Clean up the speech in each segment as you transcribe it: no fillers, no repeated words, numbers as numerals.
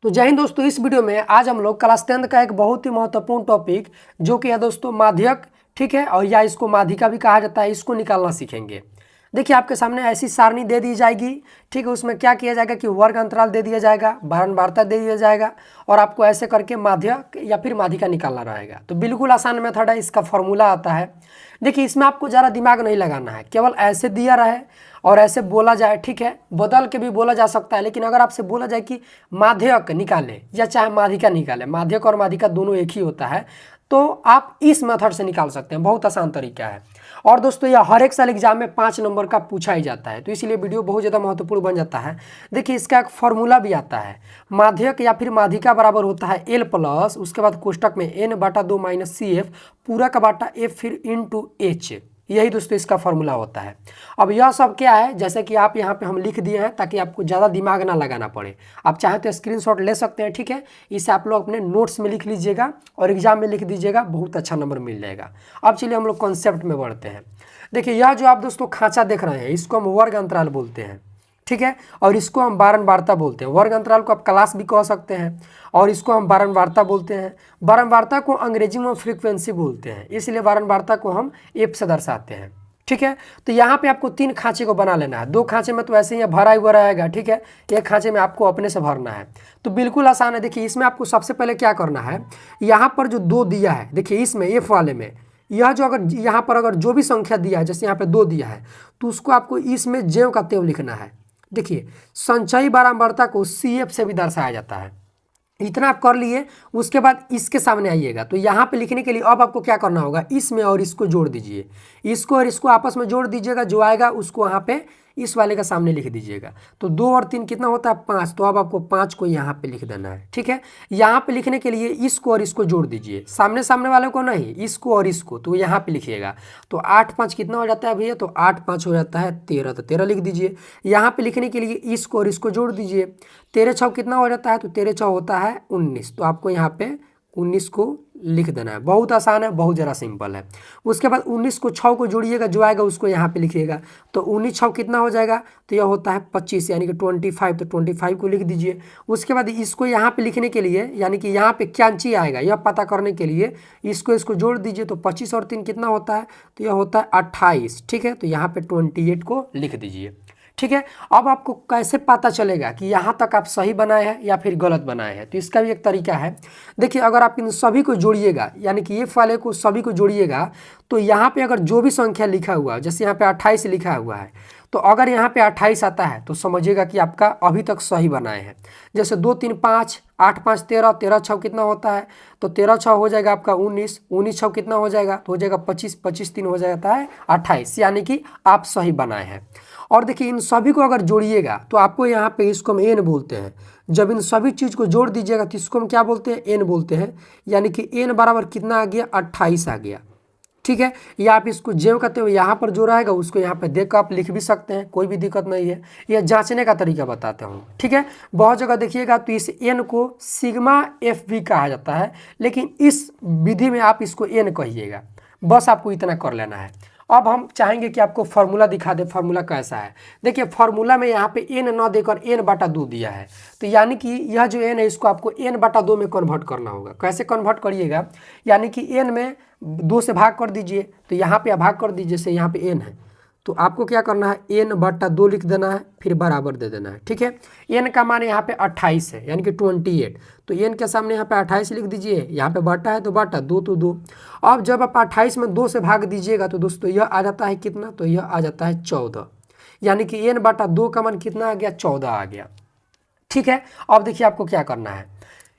तो जय हिंद दोस्तों। इस वीडियो में आज हम लोग क्लास 10 का एक बहुत ही महत्वपूर्ण टॉपिक जो कि है दोस्तों माध्यक, ठीक है, और या इसको माध्यिका भी कहा जाता है, इसको निकालना सीखेंगे। देखिए आपके सामने ऐसी सारणी दे दी जाएगी, ठीक है। उसमें क्या किया जाएगा कि वर्ग अंतराल दे दिया जाएगा, बारंबारता दे दिया जाएगा और आपको ऐसे करके माध्यक या फिर माध्यिका निकालना रहेगा। तो बिल्कुल आसान मेथड है, इसका फॉर्मूला आता है। देखिए इसमें आपको ज़्यादा दिमाग नहीं लगाना है, केवल ऐसे दिया रहे और ऐसे बोला जाए, ठीक है। बदल के भी बोला जा सकता है, लेकिन अगर आपसे बोला जाए कि माध्यक निकाले या चाहे माध्यिका निकाले, माध्यक और माध्यिका दोनों एक ही होता है, तो आप इस मेथड से निकाल सकते हैं। बहुत आसान तरीका है और दोस्तों यह हर एक साल एग्जाम में 5 नंबर का पूछा ही जाता है, तो इसलिए वीडियो बहुत ज़्यादा महत्वपूर्ण बन जाता है। देखिए इसका एक फॉर्मूला भी आता है, माध्यक या फिर माध्यिका बराबर होता है L प्लस उसके बाद कोष्टक में n/2 माइनस CF पूरा का बाटा F फिर इंटू H। यही दोस्तों इसका फॉर्मूला होता है। अब यह सब क्या है, जैसे कि आप यहाँ पे हम लिख दिए हैं ताकि आपको ज़्यादा दिमाग ना लगाना पड़े। आप चाहे तो स्क्रीनशॉट ले सकते हैं, ठीक है। इसे आप लोग अपने नोट्स में लिख लीजिएगा और एग्जाम में लिख दीजिएगा, बहुत अच्छा नंबर मिल जाएगा। अब चलिए हम लोग कॉन्सेप्ट में बढ़ते हैं। देखिए यह जो आप दोस्तों खांचा देख रहे हैं, इसको हम वर्ग अंतराल बोलते हैं, ठीक है, और इसको हम बारंबारता बोलते हैं। वर्ग अंतराल को आप क्लास भी कह सकते हैं और इसको हम बारंबारता बोलते हैं। बारंबारता को अंग्रेजी में फ्रीक्वेंसी बोलते हैं, इसलिए बारंबारता को हम एफ से दर्शाते हैं, ठीक है। तो यहाँ पे आपको 3 खांचे को बना लेना है। 2 खांचे में तो ऐसे ही भरा हुआ रहेगा, ठीक है। एक खांचे में आपको अपने से भरना है, तो बिल्कुल आसान है। देखिए इसमें आपको सबसे पहले क्या करना है, यहाँ पर जो 2 दिया है, देखिए इसमें एफ वाले में यह जो अगर यहाँ पर अगर जो भी संख्या दिया है, जैसे यहाँ पे 2 दिया है, तो उसको आपको इसमें ज्यों का त्यों लिखना है। देखिए संचयी बारंबारता को CF से भी दर्शाया जाता है। इतना आप कर लिए, उसके बाद इसके सामने आइएगा, तो यहाँ पे लिखने के लिए अब आपको क्या करना होगा, इसमें और इसको जोड़ दीजिए, इसको और इसको आपस में जोड़ दीजिएगा, जो आएगा उसको वहाँ पे इस वाले का सामने लिख दीजिएगा। तो 2 और 3 कितना होता है, 5। तो अब आपको 5 को यहाँ पे लिख देना है, ठीक है। यहाँ पे लिखने के लिए इसको और इसको जोड़ दीजिए, सामने सामने वाले को नहीं, इसको और इसको, तो यहाँ पे लिखिएगा। तो 8 5 कितना हो जाता है भैया, तो 8 5 हो जाता है 13, तो 13 लिख दीजिए। यहाँ पे लिखने के लिए इसको और इसको जोड़ दीजिए, 13 6 कितना हो जाता है, तो 13 6 होता है 19। तो आपको यहाँ पे 19 को लिख देना है। बहुत आसान है, बहुत ज़रा सिंपल है। उसके बाद 19 को 6 को जोड़िएगा, जो आएगा उसको यहाँ पे लिखिएगा। तो 19 6 कितना हो जाएगा, तो यह होता है 25, यानी कि 25। तो 25 को लिख दीजिए। उसके बाद इसको यहाँ पे लिखने के लिए, यानी कि यहाँ पे क्या ची आएगा यह पता करने के लिए इसको जोड़ दीजिए। तो 25 और 3 कितना होता है, तो यह होता है 28, ठीक है। तो यहाँ पे 28 को लिख दीजिए, ठीक है। अब आपको कैसे पता चलेगा कि यहाँ तक आप सही बनाए हैं या फिर गलत बनाए हैं, तो इसका भी एक तरीका है। देखिए अगर आप इन सभी को जोड़िएगा, यानी कि ये वाले को सभी को जोड़िएगा, तो यहाँ पे अगर जो भी संख्या लिखा हुआ है, जैसे यहाँ पे 28 लिखा हुआ है, तो अगर यहाँ पे 28 आता है तो समझिएगा कि आपका अभी तक सही बनाए हैं। जैसे 2 3 5 8 5 13, 13 6 कितना होता है, तो 13 6 हो जाएगा आपका 19, 19 6 कितना हो जाएगा, तो हो जाएगा 25, 25 3 हो जाता है 28, यानी कि आप सही बनाए हैं। और देखिए इन सभी को अगर जोड़िएगा तो आपको यहाँ पे इसको हम एन बोलते हैं। जब इन सभी चीज़ को जोड़ दीजिएगा तो इसको हम क्या बोलते हैं, एन बोलते हैं। यानी कि एन बराबर कितना आ गया, 28 आ गया, ठीक है। या आप इसको ज्यों कहते हो यहाँ पर जो रहेगा उसको यहाँ पे देख कर आप लिख भी सकते हैं, कोई भी दिक्कत नहीं है। यह जांचने का तरीका बताता हूँ, ठीक है। बहुत जगह देखिएगा तो इस एन को सिग्मा एफ भी कहा जाता है, लेकिन इस विधि में आप इसको एन कहिएगा। बस आपको इतना कर लेना है। अब हम चाहेंगे कि आपको फार्मूला दिखा दे, फार्मूला कैसा है। देखिए फार्मूला में यहाँ पे n न देकर n/2 दिया है, तो यानी कि यह जो n है इसको आपको n/2 में कन्वर्ट करना होगा। कैसे कन्वर्ट करिएगा, यानी कि n में 2 से भाग कर दीजिए, तो यहाँ पे भाग कर दीजिए, जैसे यहाँ पे n है, तो आपको क्या करना है, n/2 लिख देना है, फिर बराबर दे देना है, ठीक है। n का मान यहाँ पे 28 है, यानी कि 28, तो n के सामने यहाँ पे 28 लिख दीजिए, यहाँ पे बटा है तो बटा, 2 तो 2। अब जब आप 28 में 2 से भाग दीजिएगा तो दोस्तों यह आ जाता है कितना, तो यह आ जाता है 14, यानी कि n/2 का मान कितना आ गया, 14 आ गया, ठीक है। अब देखिए आपको क्या करना है,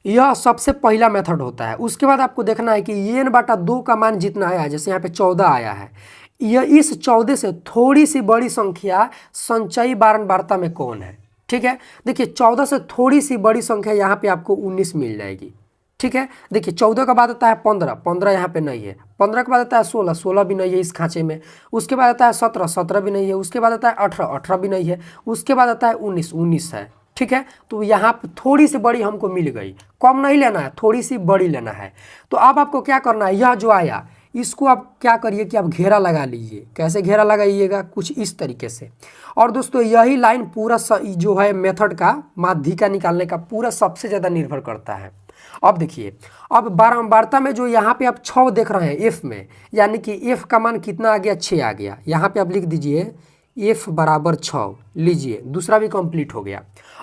यह सबसे पहला मेथड होता है। उसके बाद आपको देखना है कि n/2 का मान जितना आया है, जैसे यहाँ पे 14 आया है, यह इस 14 से थोड़ी सी बड़ी संख्या संचयी बारंबारता में कौन है, ठीक है। देखिए 14 से थोड़ी सी बड़ी संख्या यहाँ पे आपको 19 मिल जाएगी, ठीक है। देखिए 14 का बाद आता है 15, 15 यहाँ पे नहीं है। 15 के बाद आता है 16, 16 भी नहीं है इस खांचे में। उसके बाद आता है 17, 17 भी नहीं है। उसके बाद आता है 18, 18 भी नहीं है। उसके बाद आता है 19, 19 है, ठीक है। तो यहाँ पे थोड़ी सी बड़ी हमको मिल गई, कम नहीं लेना है, थोड़ी सी बड़ी लेना है। तो अब आपको क्या करना है, यह जो आया इसको आप क्या करिए कि आप घेरा लगा लीजिए। कैसे घेरा लगाइएगा, कुछ इस तरीके से। और दोस्तों यही लाइन पूरा जो है मेथड का माध्यिका निकालने का पूरा सबसे ज़्यादा निर्भर करता है। अब देखिए, अब बारंबारता में जो यहाँ पे आप 6 देख रहे हैं एफ में, यानी कि एफ का मान कितना आ गया, 6 आ गया। यहाँ पे आप लिख दीजिए एफ बराबर 6, लीजिए दूसरा भी कंप्लीट हो गया।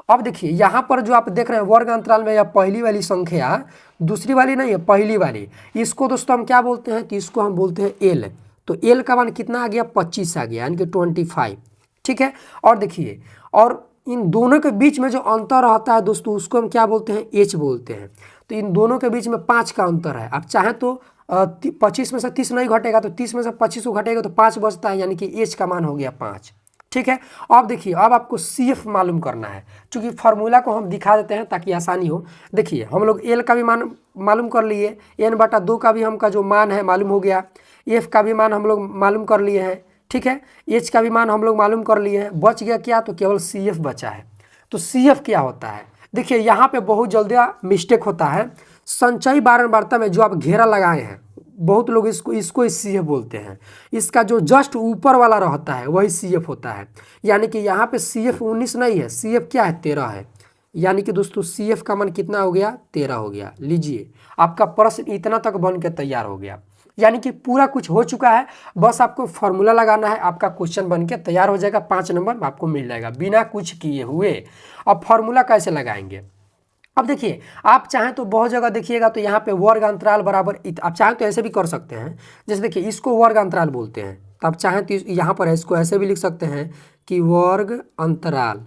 अब देखिए यहाँ पर जो आप देख रहे हैं वर्ग अंतराल में, या पहली वाली संख्या, दूसरी वाली नहीं है, पहली वाली, इसको दोस्तों हम क्या बोलते हैं, तो इसको हम बोलते हैं एल। तो एल का मान कितना आ गया, 25 आ गया, यानी कि 25। ठीक है। और देखिए, और इन दोनों के बीच में जो अंतर रहता है दोस्तों, उसको हम क्या बोलते हैं, एच बोलते हैं। तो इन दोनों के बीच में 5 का अंतर है। आप चाहें तो 25 में से 30 नहीं घटेगा, तो 30 में से 25 को घटेगा तो 5 बचता है, यानी कि एच का मान हो गया 5। ठीक है। अब देखिए, अब आपको सी एफ मालूम करना है, क्योंकि फार्मूला को हम दिखा देते हैं ताकि आसानी हो। देखिए हम लोग एल का भी मान मालूम कर लिए, n/2 का भी हमका जो मान है मालूम हो गया, एफ का भी मान हम लोग मालूम कर लिए हैं। ठीक है। एच का भी मान हम लोग मालूम कर लिए हैं। बच गया क्या, तो केवल सी एफ बचा है। तो सी एफ क्या होता है, देखिए यहाँ पे बहुत जल्दी मिस्टेक होता है। संचयी बारंबारता में जो आप घेरा लगाए हैं, बहुत लोग इसको सी एफ बोलते हैं। इसका जो जस्ट ऊपर वाला रहता है वही सी एफ होता है। यानी कि यहाँ पे सी एफ 19 नहीं है, सी एफ क्या है, 13 है। यानी कि दोस्तों सी एफ का मान कितना हो गया, 13 हो गया। लीजिए आपका प्रश्न इतना तक बन के तैयार हो गया, यानी कि पूरा कुछ हो चुका है। बस आपको फॉर्मूला लगाना है, आपका क्वेश्चन बन के तैयार हो जाएगा। 5 नंबर आपको मिल जाएगा बिना कुछ किए हुए। अब फॉर्मूला कैसे लगाएंगे, अब देखिए, आप चाहें तो बहुत जगह देखिएगा तो यहाँ पे वर्ग अंतराल बराबर, आप चाहें तो ऐसे भी कर सकते हैं। जैसे देखिए इसको वर्ग अंतराल बोलते हैं, तो आप चाहें तो यहाँ पर इसको ऐसे भी लिख सकते हैं कि वर्ग अंतराल,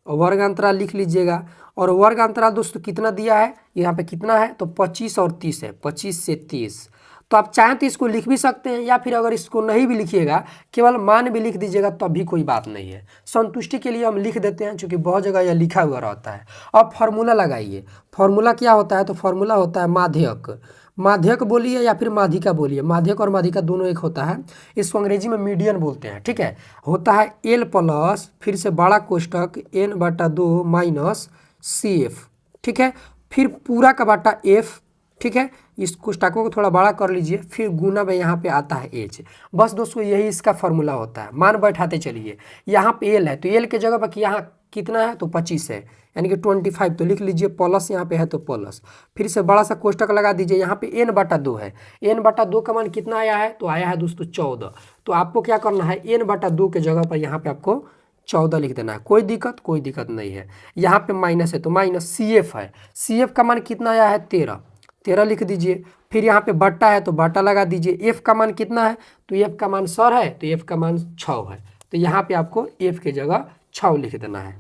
वर्ग अंतराल लिख लीजिएगा। और वर्ग अंतराल दोस्तों कितना दिया है, यहाँ पे कितना है, तो 25 और 30 है, 25 से 30। तो आप चाहें तो इसको लिख भी सकते हैं, या फिर अगर इसको नहीं भी लिखिएगा, केवल मान भी लिख दीजिएगा तब भी कोई बात नहीं है। संतुष्टि के लिए हम लिख देते हैं, क्योंकि बहुत जगह यह लिखा हुआ रहता है। अब फार्मूला लगाइए। फार्मूला क्या होता है, तो फार्मूला होता है माध्यक। माध्यक बोलिए या फिर माध्यिका बोलिए, माध्यक और माध्यिका दोनों एक होता है। इसको अंग्रेजी में मीडियन बोलते हैं। ठीक है। होता है एल प्लस फिर से बड़ा कोष्टक n/2 माइनस सी एफ। ठीक है। फिर पूरा का बाटा एफ। ठीक है। इस कोष्टकों को थोड़ा बड़ा कर लीजिए, फिर गुना में यहाँ पे आता है एच। बस दोस्तों यही इसका फॉर्मूला होता है। मान बैठाते चलिए, यहाँ पे एल है तो एल के जगह पर यहाँ कितना है, तो 25 है, यानी कि 25। तो लिख लीजिए प्लस, यहाँ पे है तो प्लस, फिर से बड़ा सा कोष्टक लगा दीजिए। यहाँ पे n/2 है, n/2 का मान कितना आया है, तो आया है दोस्तों 14। तो आपको क्या करना है, n/2 के जगह पर यहाँ पे आपको 14 लिख देना है। कोई दिक्कत नहीं है। यहाँ पे माइनस है तो माइनस, सी एफ है, सी एफ का मान कितना आया है, 13 लिख दीजिए। फिर यहाँ पे बट्टा है तो बट्टा लगा दीजिए। एफ का मान कितना है, तो एफ का मान 100 है, तो एफ का मान 6 है। तो यहाँ पे आपको एफ के जगह 6 लिख देना है।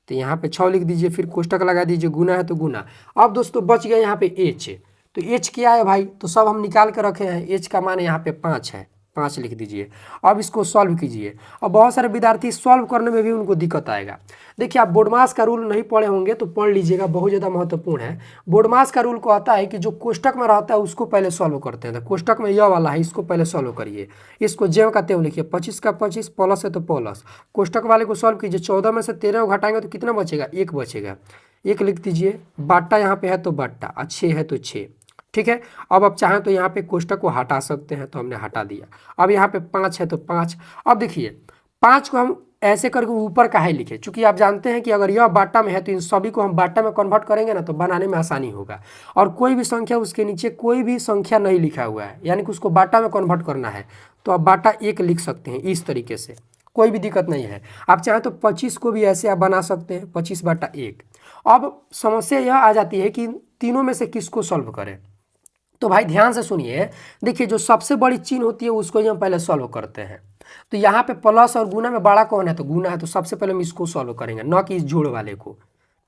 तो यहाँ पे 6 लिख दीजिए, फिर कोष्टक लगा दीजिए, गुना है तो गुना। अब दोस्तों बच गया यहाँ पे एच। तो एच क्या है भाई, तो सब हम निकाल कर रखे हैं। एच का मान यहाँ पे 5 है, 5 लिख दीजिए। अब इसको सॉल्व कीजिए। अब बहुत सारे विद्यार्थी सॉल्व करने में भी उनको दिक्कत आएगा। देखिए आप बोडमास का रूल नहीं पढ़े होंगे तो पढ़ लीजिएगा, बहुत ज़्यादा महत्वपूर्ण है। बोडमास का रूल कहता है कि जो कोष्टक में रहता है उसको पहले सॉल्व करते हैं। तो कोष्टक में यह वाला है, इसको पहले सॉल्व करिए। इसको ज्यों का त्यों लिखिए, 25 का 25 प्लस है तो प्लस, कोष्टक वाले को सॉल्व कीजिए। 14 में से 13 को घटाएंगे तो कितना बचेगा, 1 बचेगा, 1 लिख दीजिए। बाटा यहाँ पे है तो बाटा, 6 है तो 6। ठीक है। अब आप चाहें तो यहाँ पे कोष्टक को हटा सकते हैं, तो हमने हटा दिया। अब यहाँ पे 5 है तो 5। अब देखिए 5 को हम ऐसे करके ऊपर काहे लिखे, क्योंकि आप जानते हैं कि अगर यह बाटा में है तो इन सभी को हम बाटा में कन्वर्ट करेंगे ना, तो बनाने में आसानी होगा। और कोई भी संख्या, उसके नीचे कोई भी संख्या नहीं लिखा हुआ है, यानी कि उसको बाटा में कन्वर्ट करना है, तो आप बाटा 1 लिख सकते हैं इस तरीके से, कोई भी दिक्कत नहीं है। आप चाहें तो 25 को भी ऐसे आप बना सकते हैं, 25/1। अब समस्या यह आ जाती है कि तीनों में से किसको सॉल्व करें। तो भाई ध्यान से सुनिए, देखिए जो सबसे बड़ी चीन होती है उसको ही हम पहले सॉल्व करते हैं। तो यहाँ पे प्लस और गुना में बड़ा कौन है, तो गुना है, तो सबसे पहले हम इसको सॉल्व करेंगे, न कि इस जोड़ वाले को।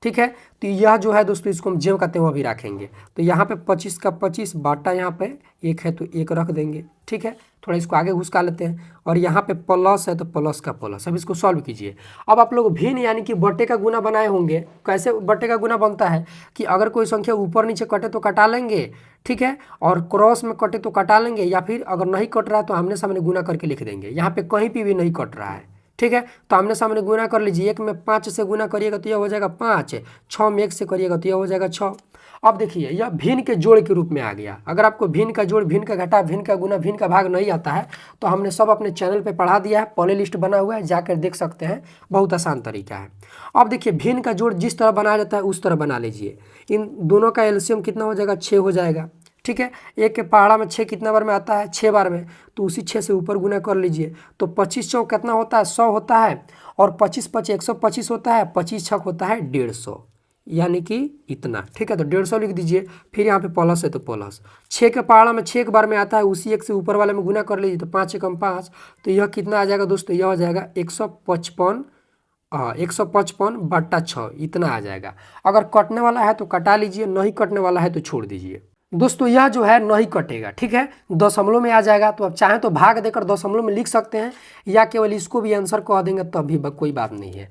ठीक है। तो यह जो है दोस्तों, इसको हम ज्यों का त्यों भी रखेंगे। तो यहाँ पे 25 का 25 बाटा, यहाँ पे 1 है तो 1 रख देंगे। ठीक है। थोड़ा इसको आगे घुसका लेते हैं, और यहाँ पे प्लस है तो प्लस का प्लस। अब इसको सॉल्व कीजिए। अब आप लोग भिन्न यानी कि बट्टे का गुना बनाए होंगे। कैसे बट्टे का गुना बनता है कि अगर कोई संख्या ऊपर नीचे कटे तो कटा लेंगे, ठीक है, और क्रॉस में कटे तो कटा लेंगे, या फिर अगर नहीं कट रहा है तो आमने सामने गुना करके लिख देंगे। यहाँ पे कहीं पे भी नहीं कट रहा है, ठीक है। तो आमने सामने गुना कर लीजिए, 1 में 5 से गुना करिएगा तो यह हो जाएगा 5, 6 में 1 से करिएगा तो यह हो जाएगा 6। अब देखिए यह भिन्न के जोड़ के रूप में आ गया। अगर आपको भिन्न का जोड़, भिन्न का घटा, भिन्न का गुना, भिन्न का भाग नहीं आता है तो हमने सब अपने चैनल पे पढ़ा दिया है, प्ले लिस्ट बना हुआ है, जाकर देख सकते हैं, बहुत आसान तरीका है। अब देखिए भिन्न का जोड़ जिस तरह बनाया जाता है उस तरह बना लीजिए। इन दोनों का एलसीएम कितना हो जाएगा, 6 हो जाएगा, ठीक है। 1 के पहाड़ा में 6 कितना बार में आता है, 6 बार में, तो उसी 6 से ऊपर गुना कर लीजिए। तो 25 चौक कितना होता है, 100 होता है, और 25 5 125 होता है, 25 छक होता है 150, यानी कि इतना, ठीक है। तो 150 लिख दीजिए, फिर यहाँ पे प्लस है तो प्लस। 6 के पहाड़ा में 6 एक बार में आता है, उसी 1 से ऊपर वाले में गुना कर लीजिए, तो 5 एकम 5, तो यह कितना आ जाएगा दोस्तों, यह हो जाएगा 155, 155/6, इतना आ जाएगा। अगर कटने वाला है तो कटा लीजिए, नहीं कटने वाला है तो छोड़ दीजिए। दोस्तों यह जो है नहीं कटेगा, ठीक है, दशमलव में आ जाएगा। तो आप चाहें तो भाग देकर दशमलव में लिख सकते हैं, या केवल इसको भी आंसर कह देंगे तब भी कोई बात नहीं है।